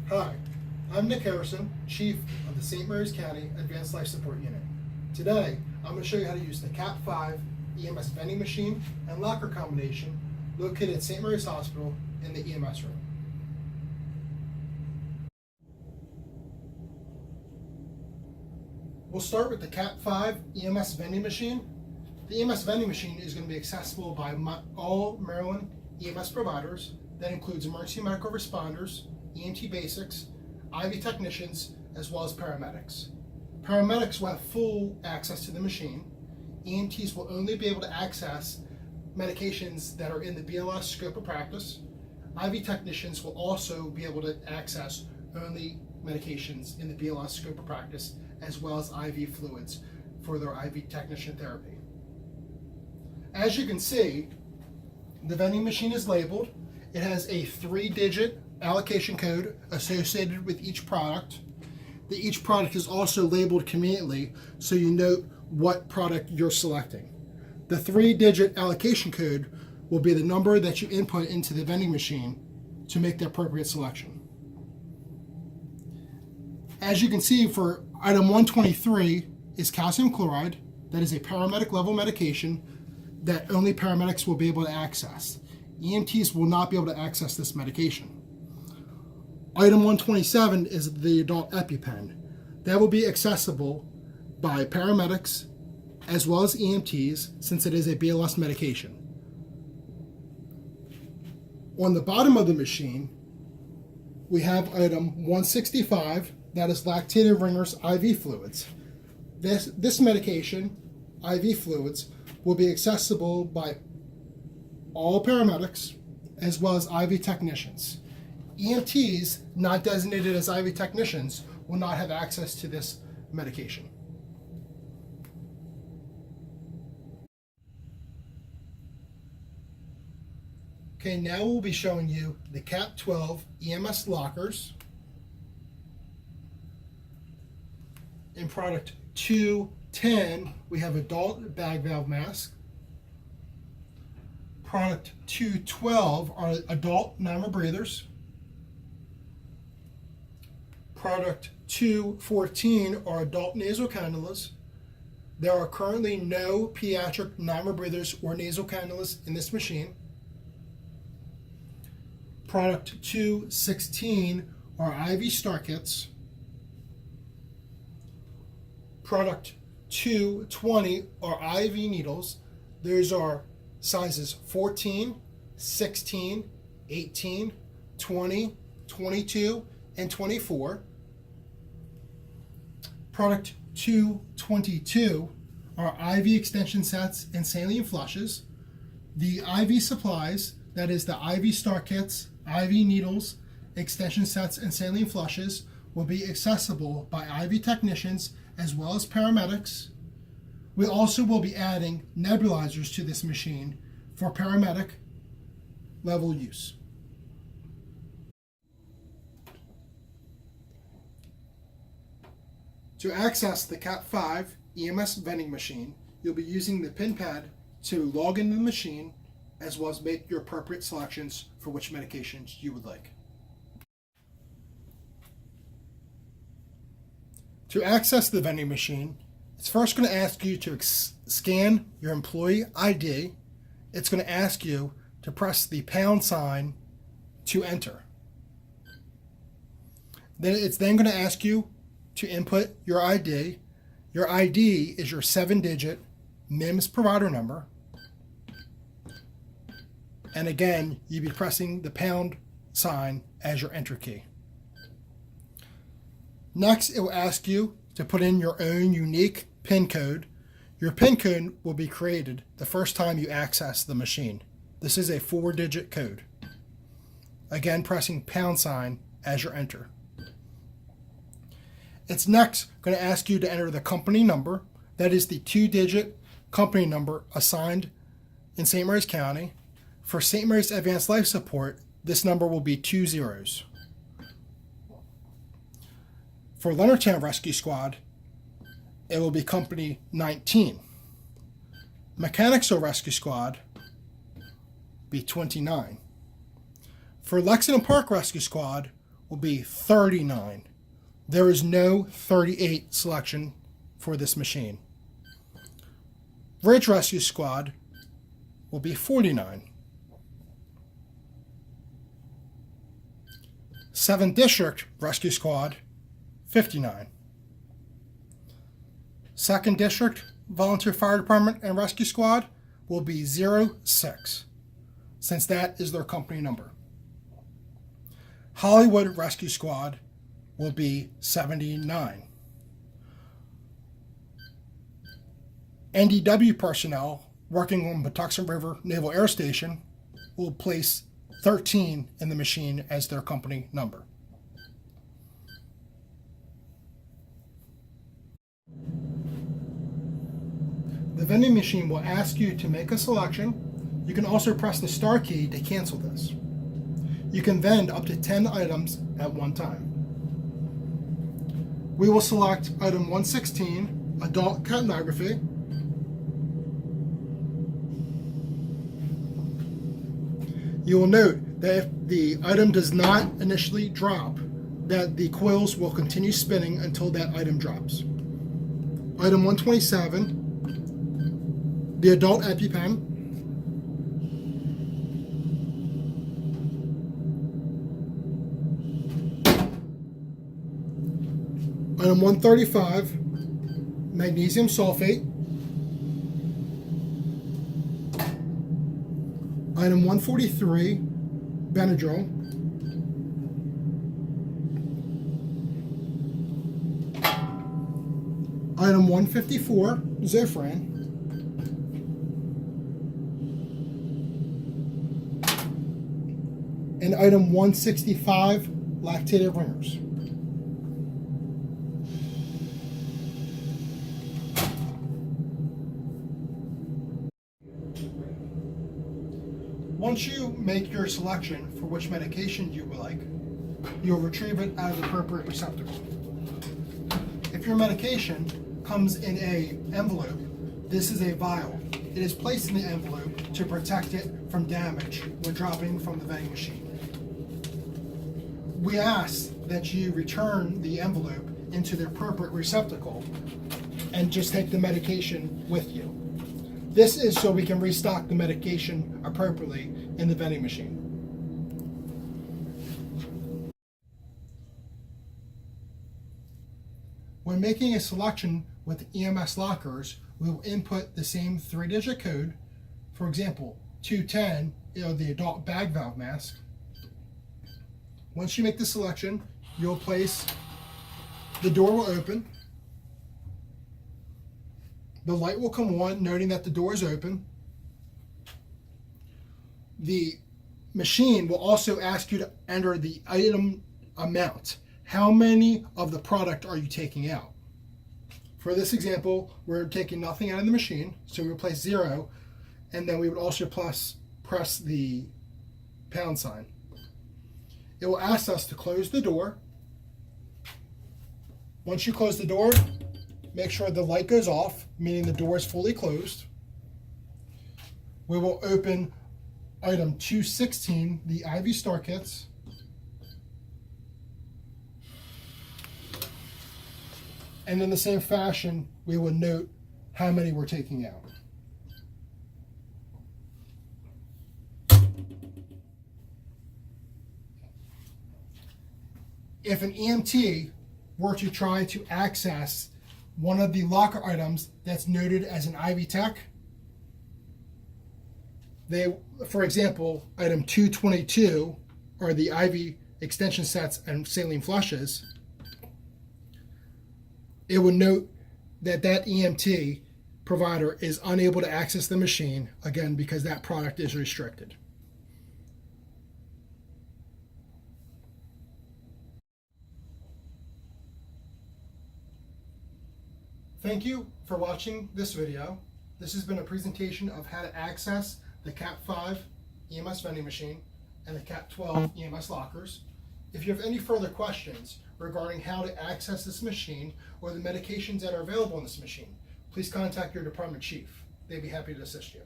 Hi, I'm Nick Harrison, Chief of the St. Mary's County Advanced Life Support Unit. Today, I'm going to show you how to use the CAT 5 EMS vending machine and locker combination located at St. Mary's Hospital in the EMS room. We'll start with the CAT 5 EMS vending machine. The EMS vending machine is going to be accessible by all Maryland EMS providers. That includes emergency medical responders, EMT basics, IV technicians, as well as paramedics. Paramedics will have full access to the machine. EMTs will only be able to access medications that are in the BLS scope of practice. IV technicians will also be able to access only medications in the BLS scope of practice, as well as IV fluids for their IV technician therapy. As you can see, the vending machine is labeled. It has a 3-digit allocation code associated with each product. Each product is also labeled conveniently so you note what product you're selecting. The 3-digit allocation code will be the number that you input into the vending machine to make the appropriate selection. As you can see, for item 123 is calcium chloride. That is a paramedic level medication that only paramedics will be able to access. EMTs will not be able to access this medication. Item 127 is the adult EpiPen. That will be accessible by paramedics as well as EMTs, since it is a BLS medication. On the bottom of the machine, we have item 165, that is lactated ringers IV fluids. This medication, IV fluids, will be accessible by all paramedics as well as IV technicians. EMTs not designated as IV technicians will not have access to this medication. Okay, now we'll be showing you the CAT 12 EMS lockers. In product 210, we have adult bag valve mask. Product 212 are adult NAMA breathers. Product 214 are adult nasal cannulas. There are currently no pediatric NAMA breathers or nasal cannulas in this machine. Product 216 are IV star kits. Product 220 are IV needles. Those are sizes 14, 16, 18, 20, 22, and 24. Product 222 are IV extension sets and saline flushes. The IV supplies, that is the IV star kits, IV needles, extension sets, and saline flushes, will be accessible by IV technicians as well as paramedics. We also will be adding nebulizers to this machine for paramedic level use. To access the CAT 5 EMS vending machine, you'll be using the pin pad to log into the machine as well as make your appropriate selections for which medications you would like. To access the vending machine, it's first going to ask you to scan your employee ID. It's going to ask you to press the pound sign to enter. It's then going to ask you to input your ID. Your ID is your 7-digit MIMS provider number. And again, you'll be pressing the pound sign as your enter key. Next, it will ask you to put in your own unique PIN code. Your PIN code will be created the first time you access the machine. This is a 4-digit code. Again, pressing pound sign as your enter. It's next going to ask you to enter the company number. That is the 2-digit company number assigned in St. Mary's County. For St. Mary's Advanced Life Support, this number will be 2 zeros. For Leonardtown Rescue Squad, it will be company 19. Mechanicsville Rescue Squad be 29. For Lexington Park Rescue Squad, will be 39. There is no 38 selection for this machine. Bridge Rescue Squad will be 49. 7th District Rescue Squad, 59. 2nd District Volunteer Fire Department and Rescue Squad will be 06, since that is their company number. Hollywood Rescue Squad will be 79. NDW personnel working on Patuxent River Naval Air Station will place 13 in the machine as their company number. The vending machine will ask you to make a selection. You can also press the star key to cancel this. You can vend up to 10 items at one time. We will select item 116, adult capnography. You will note that if the item does not initially drop, that the coils will continue spinning until that item drops. Item 127, the adult EpiPen. Item 135, magnesium sulfate. Item 143, Benadryl. Item 154, Zofran. And item 165, lactated ringers. Once you make your selection for which medication you would like, you'll retrieve it out of the appropriate receptacle. If your medication comes in an envelope, this is a vial. It is placed in the envelope to protect it from damage when dropping from the vending machine. We ask that you return the envelope into the appropriate receptacle and just take the medication with you. This is so we can restock the medication appropriately in the vending machine. When making a selection with EMS lockers, we will input the same 3-digit code. For example, 210, the adult bag valve mask. Once you make the selection, you'll place, the door will open, the light will come on, noting that the door is open. The machine will also ask you to enter the item amount. How many of the product are you taking out? For this example, we're taking nothing out of the machine, so we would place 0, and then we would also press the pound sign. It will ask us to close the door. Once you close the door, make sure the light goes off, meaning the door is fully closed. We will open item 216, the IV Star Kits. And in the same fashion, we will note how many we're taking out. If an EMT were to try to access one of the locker items that's noted as an IV tech, for example, item 222 are the IV extension sets and saline flushes, it would note that that EMT provider is unable to access the machine, again, because that product is restricted. Thank you for watching this video. This has been a presentation of how to access the Cat 5 EMS vending machine and the Cat 12 EMS lockers. If you have any further questions regarding how to access this machine or the medications that are available in this machine, please contact your department chief. They'd be happy to assist you.